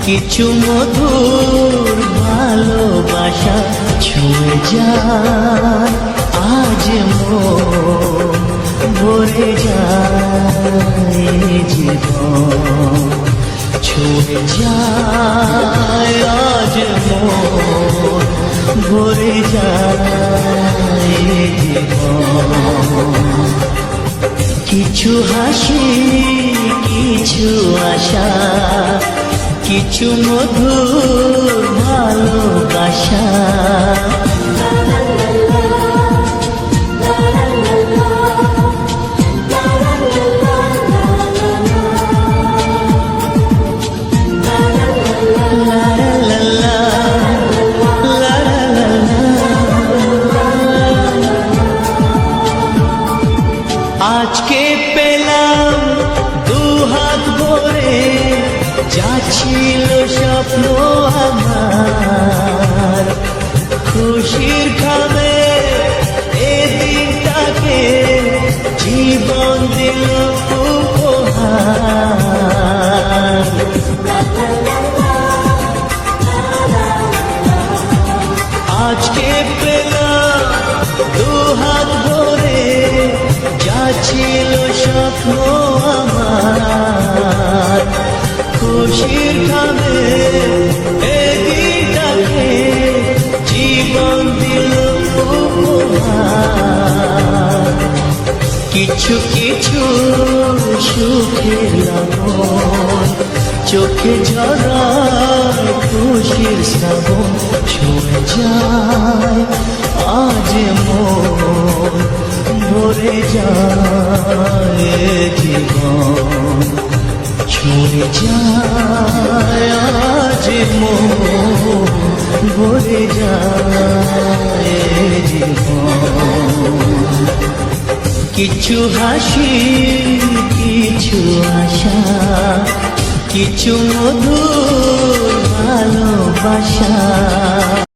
কিছু মধুর ভালোবাসা ছুঁয়ে যায় আজ মন ভরে যায় জীবন ছুঁয়ে যায় আজ মন ভরে যায় জীবন কিছু হাসি কিছু আশা কিছু মধুর ভালোবাসা আজকে পেলাম দুহাত ভরে যা ছিল স্বপ্ন আমার খুশির খাবে এদিনটাকে জীবন দিল উপহার আজকে পেলাম দুহাত ভরে যা ছিল স্বপ্ন আমার খুশির খাবে এদিনটাকে জীবন দিল উপহার কিছু কিছু সুখের লাগন চোখে ঝরায় খুশির শ্রাবণ ছুঁয়ে যায় আজ মন ভরে যায় জীবন ছুঁয়ে যায় আজ মন ভরে যায় জীবন কিছু হাসি কিছু আশা কিছু মধুর ভালোবাসা।